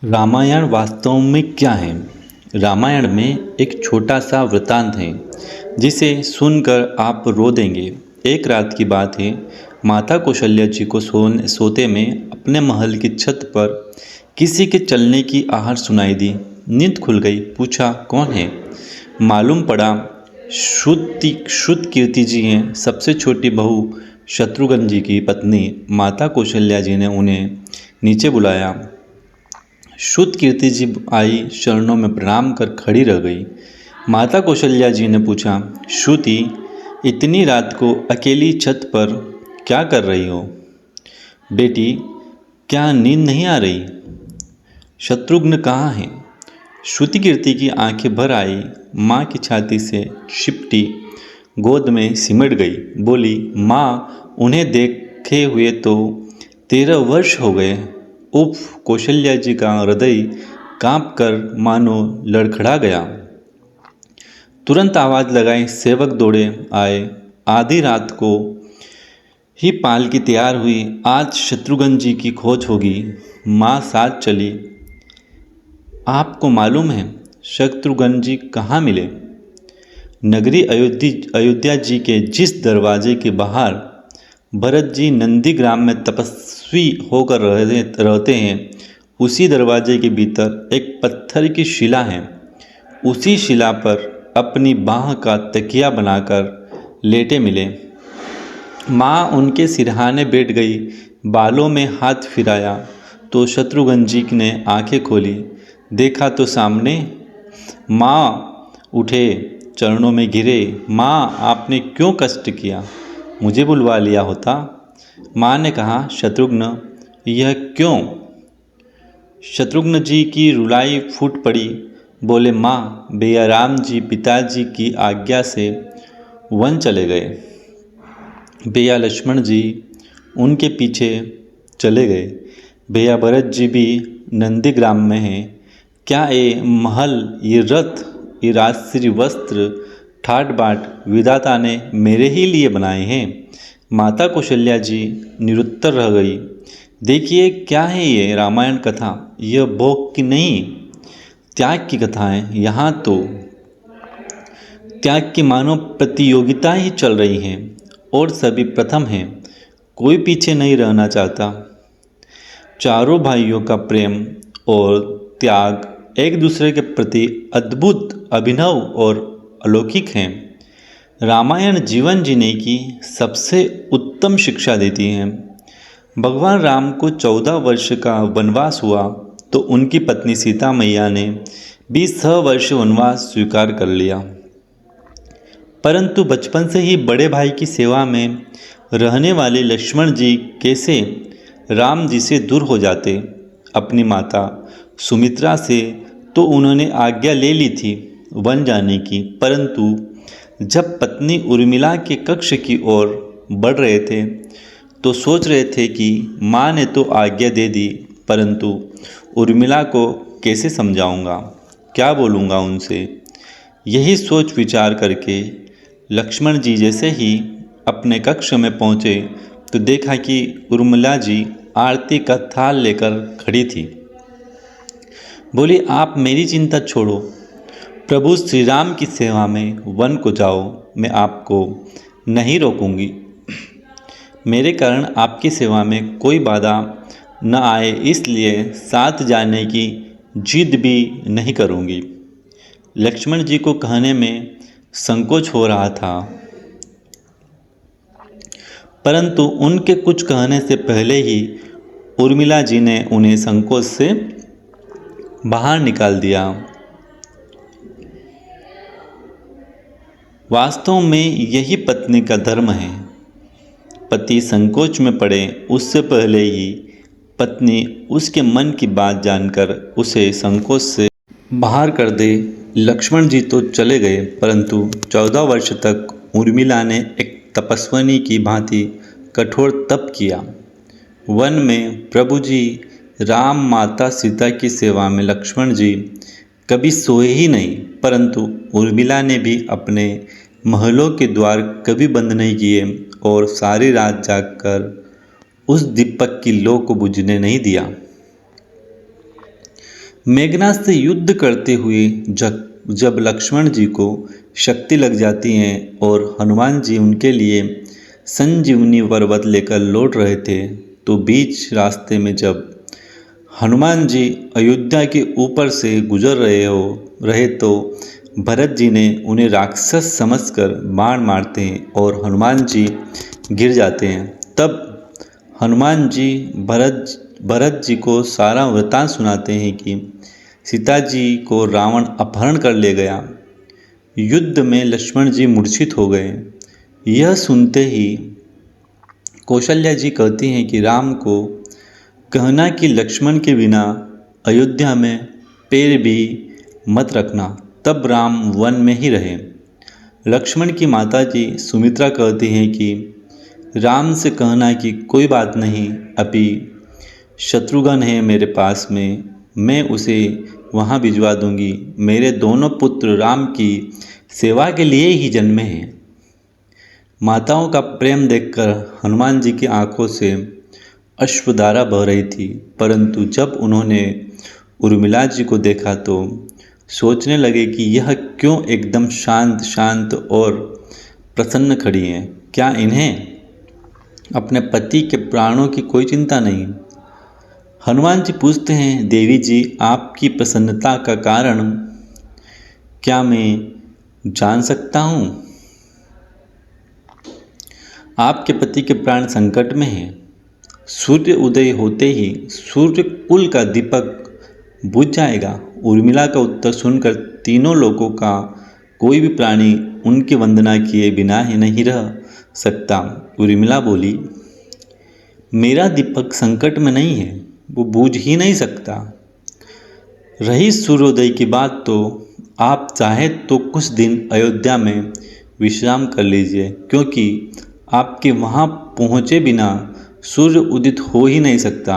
रामायण वास्तव में क्या है? रामायण में एक छोटा सा वृत्तांत है जिसे सुनकर आप रो देंगे। एक रात की बात है। माता कौशल्या जी को सोते में अपने महल की छत पर किसी के चलने की आहट सुनाई दी। नींद खुल गई। पूछा, कौन है? मालूम पड़ा श्रुत कीर्ति जी हैं, सबसे छोटी बहू शत्रुघ्न जी की पत्नी। माता कौशल्या जी ने उन्हें नीचे बुलाया। श्रुत कीर्ति जी आई, चरणों में प्रणाम कर खड़ी रह गई। माता कौशल्या जी ने पूछा, श्रुति, इतनी रात को अकेली छत पर क्या कर रही हो? बेटी, क्या नींद नहीं आ रही? शत्रुघ्न कहाँ है? श्रुति कीर्ति की आंखें भर आई, माँ की छाती से चिपटी, गोद में सिमट गई। बोली, माँ, उन्हें देखे हुए तो 13 वर्ष हो गए। उफ! कौशल्या जी का हृदय कांप कर मानो लड़खड़ा गया। तुरंत आवाज़ लगाई, सेवक दौड़े आए। आधी रात को ही पालकी तैयार हुई। आज शत्रुघ्न जी की खोज होगी। माँ साथ चली। आपको मालूम है शत्रुघ्न जी कहाँ मिले? नगरी अयोध्या जी के जिस दरवाजे के बाहर भरत जी नंदीग्राम में तपस्वी होकर रहते हैं, उसी दरवाजे के भीतर एक पत्थर की शिला है। उसी शिला पर अपनी बाह का तकिया बनाकर लेटे मिले। माँ उनके सिरहाने बैठ गई। बालों में हाथ फिराया तो शत्रुघ्न जी ने आंखें खोली। देखा तो सामने। माँ उठे, चरणों में गिरे। माँ, आपने क्यों कष्ट किया? मुझे बुलवा लिया होता। माँ ने कहा, शत्रुघ्न, यह क्यों? शत्रुघ्न जी की रुलाई फूट पड़ी। बोले, माँ, भैया राम जी पिताजी की आज्ञा से वन चले गए। भैया लक्ष्मण जी उनके पीछे चले गए। भैया भरत जी भी नंदीग्राम में हैं। क्या ये महल, ये रथ, ये राजश्री वस्त्र ठाट बाट विधाता ने मेरे ही लिए बनाए हैं? माता कौशल्या जी निरुत्तर रह गई। देखिए, क्या है ये रामायण कथा? यह भोग की नहीं, त्याग की कथा है। यहाँ तो त्याग की मानो प्रतियोगिता ही चल रही है और सभी प्रथम हैं। कोई पीछे नहीं रहना चाहता। चारों भाइयों का प्रेम और त्याग एक दूसरे के प्रति अद्भुत, अभिनव और अलौकिक हैं। रामायण जीवन जीने की सबसे उत्तम शिक्षा देती है। भगवान राम को 14 वर्ष का वनवास हुआ तो उनकी पत्नी सीता मैया ने भी 6 वर्ष वनवास स्वीकार कर लिया। परंतु बचपन से ही बड़े भाई की सेवा में रहने वाले लक्ष्मण जी कैसे राम जी से दूर हो जाते? अपनी माता सुमित्रा से तो उन्होंने आज्ञा ले ली थी वन जाने की, परंतु जब पत्नी उर्मिला के कक्ष की ओर बढ़ रहे थे तो सोच रहे थे कि माँ ने तो आज्ञा दे दी, परंतु उर्मिला को कैसे समझाऊंगा, क्या बोलूँगा उनसे? यही सोच विचार करके लक्ष्मण जी जैसे ही अपने कक्ष में पहुँचे तो देखा कि उर्मिला जी आरती का थाल लेकर खड़ी थी। बोली, आप मेरी चिंता छोड़ो, प्रभु श्री राम की सेवा में वन को जाओ। मैं आपको नहीं रोकूंगी। मेरे कारण आपकी सेवा में कोई बाधा न आए, इसलिए साथ जाने की जिद भी नहीं करूंगी। लक्ष्मण जी को कहने में संकोच हो रहा था, परंतु उनके कुछ कहने से पहले ही उर्मिला जी ने उन्हें संकोच से बाहर निकाल दिया। वास्तव में यही पत्नी का धर्म है। पति संकोच में पड़े उससे पहले ही पत्नी उसके मन की बात जानकर उसे संकोच से बाहर कर दे। लक्ष्मण जी तो चले गए, परंतु 14 वर्ष तक उर्मिला ने एक तपस्विनी की भांति कठोर तप किया। वन में प्रभु जी राम, माता सीता की सेवा में लक्ष्मण जी कभी सोए ही नहीं, परंतु उर्मिला ने भी अपने महलों के द्वार कभी बंद नहीं किए और सारी रात जागकर उस दीपक की लौ को बुझने नहीं दिया। मेघनाद से युद्ध करते हुए जब लक्ष्मण जी को शक्ति लग जाती है और हनुमान जी उनके लिए संजीवनी पर्वत लेकर लौट रहे थे, तो बीच रास्ते में जब हनुमान जी अयोध्या के ऊपर से गुजर रहे तो भरत जी ने उन्हें राक्षस समझकर बाण मारते हैं और हनुमान जी गिर जाते हैं। तब हनुमान जी भरत जी को सारा वृतांत सुनाते हैं कि सीता जी को रावण अपहरण कर ले गया। युद्ध में लक्ष्मण जी मूर्छित हो गए। यह सुनते ही कौशल्या जी कहती हैं कि राम को कहना कि लक्ष्मण के बिना अयोध्या में पैर भी मत रखना। तब राम वन में ही रहे। लक्ष्मण की माता जी सुमित्रा कहती हैं कि राम से कहना कि कोई बात नहीं, अभी शत्रुघ्न है मेरे पास में, मैं उसे वहाँ भिजवा दूंगी। मेरे दोनों पुत्र राम की सेवा के लिए ही जन्मे हैं। माताओं का प्रेम देखकर हनुमान जी की आंखों से अश्रुधारा बह रही थी, परंतु जब उन्होंने उर्मिला जी को देखा तो सोचने लगे कि यह क्यों एकदम शांत शांत और प्रसन्न खड़ी हैं। क्या इन्हें अपने पति के प्राणों की कोई चिंता नहीं? हनुमान जी पूछते हैं, देवी जी, आपकी प्रसन्नता का कारण क्या मैं जान सकता हूँ? आपके पति के प्राण संकट में हैं। सूर्य उदय होते ही सूर्य कुल का दीपक बुझ जाएगा। उर्मिला का उत्तर सुनकर तीनों लोगों का कोई भी प्राणी उनकी वंदना किए बिना ही नहीं रह सकता। उर्मिला बोली, मेरा दीपक संकट में नहीं है, वो बूझ ही नहीं सकता। रही सूर्योदय की बात, तो आप चाहे तो कुछ दिन अयोध्या में विश्राम कर लीजिए, क्योंकि आपके वहाँ पहुँचे बिना सूर्य उदित हो ही नहीं सकता।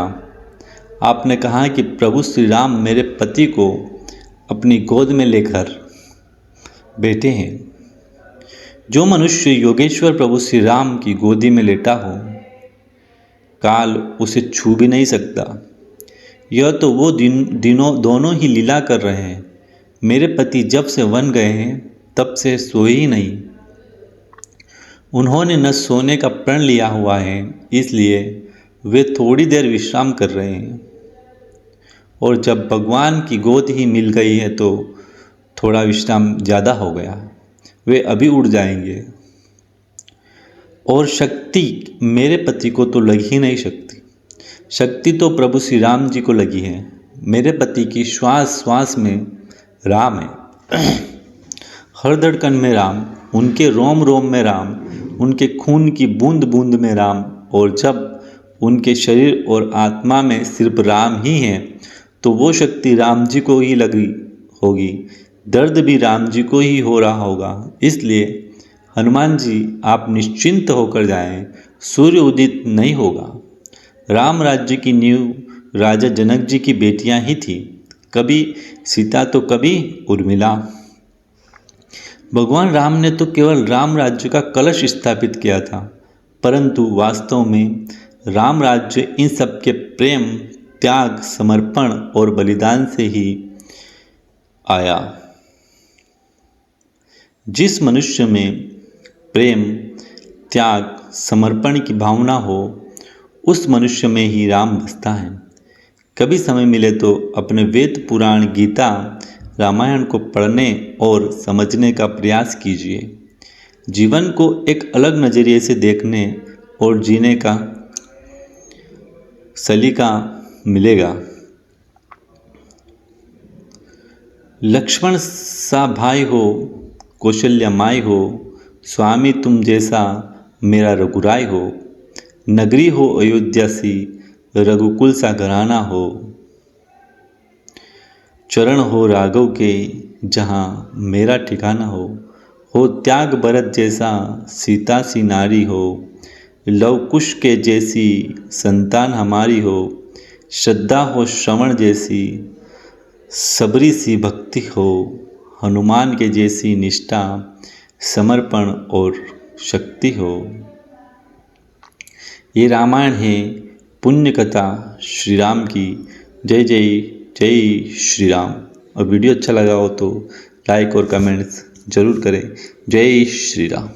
आपने कहा कि प्रभु श्री राम मेरे पति को अपनी गोद में लेकर बैठे हैं। जो मनुष्य योगेश्वर प्रभु श्री राम की गोदी में लेटा हो, काल उसे छू भी नहीं सकता। यह तो वो दोनों ही लीला कर रहे हैं। मेरे पति जब से वन गए हैं तब से सोए ही नहीं। उन्होंने न सोने का प्रण लिया हुआ है, इसलिए वे थोड़ी देर विश्राम कर रहे हैं। और जब भगवान की गोद ही मिल गई है तो थोड़ा विश्राम ज़्यादा हो गया, वे अभी उड़ जाएंगे। और शक्ति मेरे पति को तो लग ही नहीं सकती। शक्ति तो प्रभु श्री राम जी को लगी है। मेरे पति की श्वास श्वास में राम है, हर धड़कन में राम, उनके रोम रोम में राम, उनके खून की बूंद बूंद में राम। और जब उनके शरीर और आत्मा में सिर्फ राम ही हैं, तो वो शक्ति राम जी को ही लगी होगी, दर्द भी राम जी को ही हो रहा होगा। इसलिए हनुमान जी, आप निश्चिंत होकर जाएं, सूर्य उदित नहीं होगा। राम राज्य की नींव राजा जनक जी की बेटियां ही थी, कभी सीता तो कभी उर्मिला। भगवान राम ने तो केवल राम राज्य का कलश स्थापित किया था, परंतु वास्तव में राम राज्य इन सब के प्रेम, त्याग, समर्पण और बलिदान से ही आया। जिस मनुष्य में प्रेम, त्याग, समर्पण की भावना हो, उस मनुष्य में ही राम बसता है। कभी समय मिले तो अपने वेद, पुराण, गीता, रामायण को पढ़ने और समझने का प्रयास कीजिए। जीवन को एक अलग नज़रिए से देखने और जीने का सलीका मिलेगा। लक्ष्मण सा भाई हो, कौशल्या माई हो, स्वामी तुम जैसा मेरा रघुराई हो। नगरी हो अयोध्या सी, रघुकुल सा घराना हो। चरण हो राघव के, जहाँ मेरा ठिकाना हो त्याग भरत जैसा, सीता सी नारी हो। लव कुश के जैसी संतान हमारी हो। श्रद्धा हो श्रवण जैसी, सबरी सी भक्ति हो। हनुमान के जैसी निष्ठा, समर्पण और शक्ति हो। ये रामायण है, पुण्य कथा श्री राम की। जय जय जय श्री राम। और वीडियो अच्छा लगा हो तो लाइक और कमेंट्स ज़रूर करें। जय श्री राम।